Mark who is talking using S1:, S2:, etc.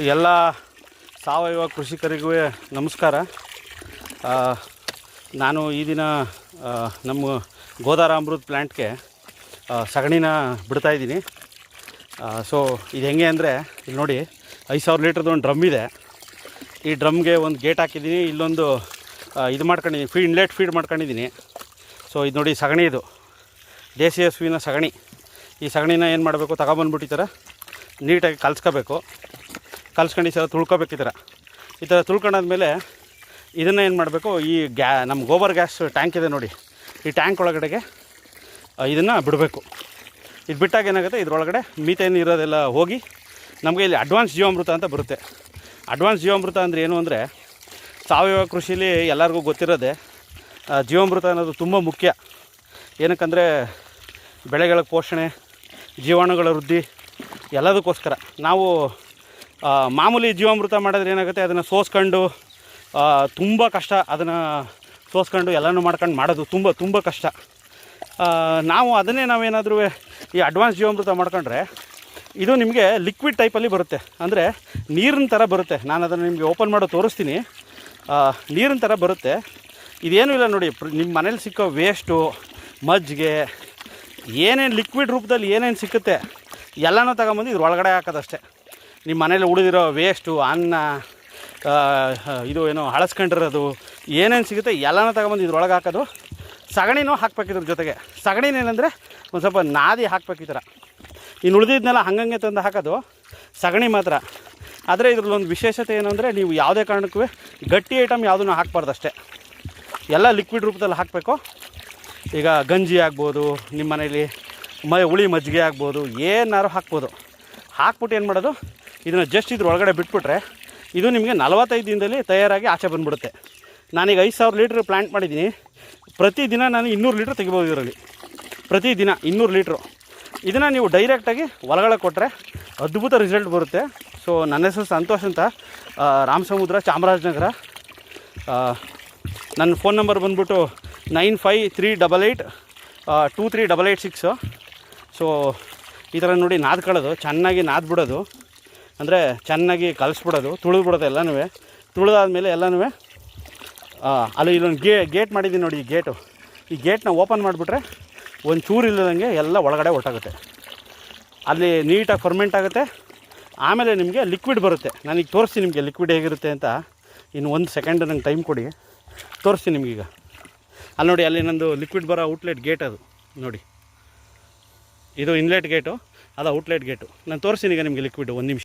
S1: ಎಲ್ಲ ಸಾವಯವ ಕೃಷಿಕರಿಗೂ ನಮಸ್ಕಾರ. ನಾನು ಈ ದಿನ ನಮ್ಮ ಗೋದಾರ ಅಮೃತ್ ಪ್ಲ್ಯಾಂಟ್ಗೆ ಸಗಣಿನ ಬಿಡ್ತಾಯಿದ್ದೀನಿ. ಸೊ ಇದು ಹೆಂಗೆ ಅಂದರೆ ಇಲ್ಲಿ ನೋಡಿ, 5,000 ಲೀಟ್ರದ್ದು ಒಂದು ಡ್ರಮ್ ಇದೆ. ಈ ಡ್ರಮ್ಗೆ ಒಂದು ಗೇಟ್ ಹಾಕಿದ್ದೀನಿ, ಇಲ್ಲೊಂದು ಇದು ಮಾಡ್ಕೊಂಡಿದ್ದೀನಿ, ಇನ್ಲೆಟ್ ಫೀಡ್ ಮಾಡ್ಕೊಂಡಿದ್ದೀನಿ. ಸೊ ಇದು ನೋಡಿ ಸಗಣಿ, ಇದು ದೇಸಿ ಹಸುವಿನ ಸಗಣಿ. ಈ ಸಗಣಿನ ಏನು ಮಾಡಬೇಕು, ತಗೊಬಂದ್ಬಿಟ್ಟು ಈ ಥರ ನೀಟಾಗಿ ಕಲಿಸ್ಕೋಬೇಕು. ಕಲಿಸ್ಕೊಂಡು ಈ ಥರ ತುಳ್ಕೊಬೇಕು. ಈ ಥರ ತುಳ್ಕೊಂಡಾದ್ಮೇಲೆ ಇದನ್ನು ಏನು ಮಾಡಬೇಕು, ಈ ನಮ್ಮ ಗೋಬರ್ ಗ್ಯಾಸ್ ಟ್ಯಾಂಕ್ ಇದೆ ನೋಡಿ, ಈ ಟ್ಯಾಂಕ್ ಒಳಗಡೆಗೆ ಇದನ್ನು ಬಿಡಬೇಕು. ಇದು ಬಿಟ್ಟಾಗ ಏನಾಗುತ್ತೆ, ಇದರೊಳಗಡೆ ಮೀಥೇನ್ ಇರೋದೆಲ್ಲ ಹೋಗಿ ನಮಗೆ ಇಲ್ಲಿ ಅಡ್ವಾನ್ಸ್ ಜೀವಾಮೃತ ಅಂತ ಬರುತ್ತೆ. ಅಡ್ವಾನ್ಸ್ ಜೀವಾಮೃತ ಅಂದರೆ ಏನು ಅಂದರೆ, ಸಾವಯವ ಕೃಷಿಲಿ ಎಲ್ಲರಿಗೂ ಗೊತ್ತಿರೋದೆ, ಜೀವಾಮೃತ ಅನ್ನೋದು ತುಂಬ ಮುಖ್ಯ. ಏನಕ್ಕಂದರೆ ಬೆಳೆಗಳ ಪೋಷಣೆ, ಜೀವಾಣುಗಳ ವೃದ್ಧಿ ಎಲ್ಲದಕ್ಕೋಸ್ಕರ. ನಾವು ಮಾಮೂಲಿ ಜೀವಾಮೃತ ಮಾಡಿದ್ರೆ ಏನಾಗುತ್ತೆ, ಅದನ್ನು ಸೋಸ್ಕೊಂಡು ತುಂಬ ಕಷ್ಟ. ಅದನ್ನು ಸೋಸ್ಕೊಂಡು ಎಲ್ಲನೂ ಮಾಡ್ಕೊಂಡು ಮಾಡೋದು ತುಂಬ ಕಷ್ಟ. ನಾವೇನಾದರೂ ಈ ಅಡ್ವಾನ್ಸ್ ಜೀವಾಮೃತ ಮಾಡ್ಕೊಂಡ್ರೆ ಇದು ನಿಮಗೆ ಲಿಕ್ವಿಡ್ ಟೈಪಲ್ಲಿ ಬರುತ್ತೆ, ಅಂದರೆ ನೀರಿನ ಥರ ಬರುತ್ತೆ. ನಾನು ಅದನ್ನು ನಿಮಗೆ ಓಪನ್ ಮಾಡೋ ತೋರಿಸ್ತೀನಿ. ನೀರಿನ ಥರ ಬರುತ್ತೆ. ಇದೇನೂ ಇಲ್ಲ ನೋಡಿ, ನಿಮ್ಮ ಮನೇಲಿ ಸಿಕ್ಕೋ ವೇಸ್ಟು, ಮಜ್ಜಿಗೆ, ಏನೇನು ಲಿಕ್ವಿಡ್ ರೂಪದಲ್ಲಿ ಏನೇನು ಸಿಕ್ಕುತ್ತೆ ಎಲ್ಲನೂ ತಗೊಂಬಂದು ಇದ್ರ ಒಳಗಡೆ ಹಾಕೋದಷ್ಟೇ. ನಿಮ್ಮ ಮನೇಲಿ ಉಳಿದಿರೋ ವೇಸ್ಟು, ಅನ್ನ, ಇದು ಏನೋ ಹಳಸ್ಕೊಂಡಿರೋದು ಏನೇನು ಸಿಗುತ್ತೆ ಎಲ್ಲನೂ ತಗೊಂಬಂದು ಇದ್ರೊಳಗೆ ಹಾಕೋದು. ಸಗಣಿನೂ ಹಾಕ್ಬೇಕು ಇದ್ರ ಜೊತೆಗೆ. ಸಗಣಿನೇನೆಂದರೆ ಒಂದು ಸ್ವಲ್ಪ ನಾದಿ ಹಾಕ್ಬೇಕು ಈ ಥರ. ಇನ್ನು ಉಳಿದಿದ್ದನ್ನೆಲ್ಲ ಹಂಗಂಗೆ ತಂದು ಹಾಕೋದು ಸಗಣಿ ಮಾತ್ರ. ಆದರೆ ಇದ್ರಲ್ಲೊಂದು ವಿಶೇಷತೆ ಏನು ಅಂದರೆ, ನೀವು ಯಾವುದೇ ಕಾರಣಕ್ಕೂ ಗಟ್ಟಿ ಐಟಮ್ ಯಾವುದೂ ಹಾಕ್ಬಾರ್ದು ಅಷ್ಟೇ. ಎಲ್ಲ ಲಿಕ್ವಿಡ್ ರೂಪದಲ್ಲಿ ಹಾಕಬೇಕು. ಈಗ ಗಂಜಿ ಆಗ್ಬೋದು, ನಿಮ್ಮ ಮನೇಲಿ ಹುಳಿ ಮಜ್ಜಿಗೆ ಆಗ್ಬೋದು, ಏನಾರು ಹಾಕ್ಬೋದು. ಹಾಕ್ಬಿಟ್ಟು ಏನು ಮಾಡೋದು, ಇದನ್ನು ಜಸ್ಟ್ ಇದ್ರ ಒಳಗಡೆ ಬಿಟ್ಬಿಟ್ರೆ ಇದು ನಿಮಗೆ 45 ದಿನದಲ್ಲಿ ತಯಾರಾಗಿ ಆಚೆ ಬಂದುಬಿಡುತ್ತೆ. ನಾನೀಗ 5,000 ಲೀಟ್ರ್ ಪ್ಲ್ಯಾಂಟ್ ಮಾಡಿದ್ದೀನಿ. ಪ್ರತಿದಿನ ನಾನು 200 ಲೀಟ್ರ್ ತೆಗಿಬೋದು ಇದರಲ್ಲಿ. ಪ್ರತಿದಿನ 200 ಲೀಟ್ರು. ಇದನ್ನು ನೀವು ಡೈರೆಕ್ಟಾಗಿ ಹೊಲಗಳಿಗೆ ಕೊಟ್ಟರೆ ಅದ್ಭುತ ರಿಸಲ್ಟ್ ಬರುತ್ತೆ. ಸೊ ನನ್ನ ಹೆಸರು ಸಂತೋಷ್ ಅಂತ, ರಾಮಸಮುದ್ರ, ಚಾಮರಾಜನಗರ. ನನ್ನ ಫೋನ್ ನಂಬರ್ ಬಂದ್ಬಿಟ್ಟು 9538823886. ಸೊ ಈ ಥರ ನೋಡಿ ನಾದ್ಕೊಳ್ಳೋದು, ಚೆನ್ನಾಗಿ ನಾದ್ಬಿಡೋದು, ಅಂದರೆ ಚೆನ್ನಾಗಿ ಕಲಿಸ್ಬಿಡೋದು, ತುಳಿದ್ಬಿಡೋದು ಎಲ್ಲನೂ. ತುಳಿದಾದ್ಮೇಲೆ ಎಲ್ಲನೂ ಅಲ್ಲಿ ಇಲ್ಲೊಂದು ಗೇಟ್ ಮಾಡಿದ್ದೀನಿ ನೋಡಿ, ಈ ಗೇಟ್ನ ಓಪನ್ ಮಾಡಿಬಿಟ್ರೆ ಒಂದು ಚೂರು ಇಲ್ಲದಂಗೆ ಎಲ್ಲ ಒಳಗಡೆ ಹೊರಟಾಗುತ್ತೆ. ಅಲ್ಲಿ ನೀಟಾಗಿ ಫರ್ಮೆಂಟ್ ಆಗುತ್ತೆ. ಆಮೇಲೆ ನಿಮಗೆ ಲಿಕ್ವಿಡ್ ಬರುತ್ತೆ. ನಾನೀಗ ತೋರಿಸ್ತೀನಿ ನಿಮಗೆ ಲಿಕ್ವಿಡ್ ಹೇಗಿರುತ್ತೆ ಅಂತ. ಇನ್ನು 1 ಸೆಕೆಂಡ್ ನಂಗೆ ಟೈಮ್ ಕೊಡಿ, ತೋರಿಸ್ತೀನಿ ನಿಮಗೀಗ. ಅಲ್ಲಿ ನೋಡಿ, ಅಲ್ಲಿ ನಂದು ಲಿಕ್ವಿಡ್ ಬರೋ ಔಟ್ಲೆಟ್ ಗೇಟ್ ಅದು ನೋಡಿ. ಇದು ಇನ್ಲೆಟ್ ಗೇಟು, ಅದು ಔಟ್ಲೆಟ್ ಗೇಟು. ನಾನು ತೋರಿಸ್ತೀನಿ ಈಗ ನಿಮಗೆ ಲಿಕ್ವಿಡ್. 1 ನಿಮಿಷ.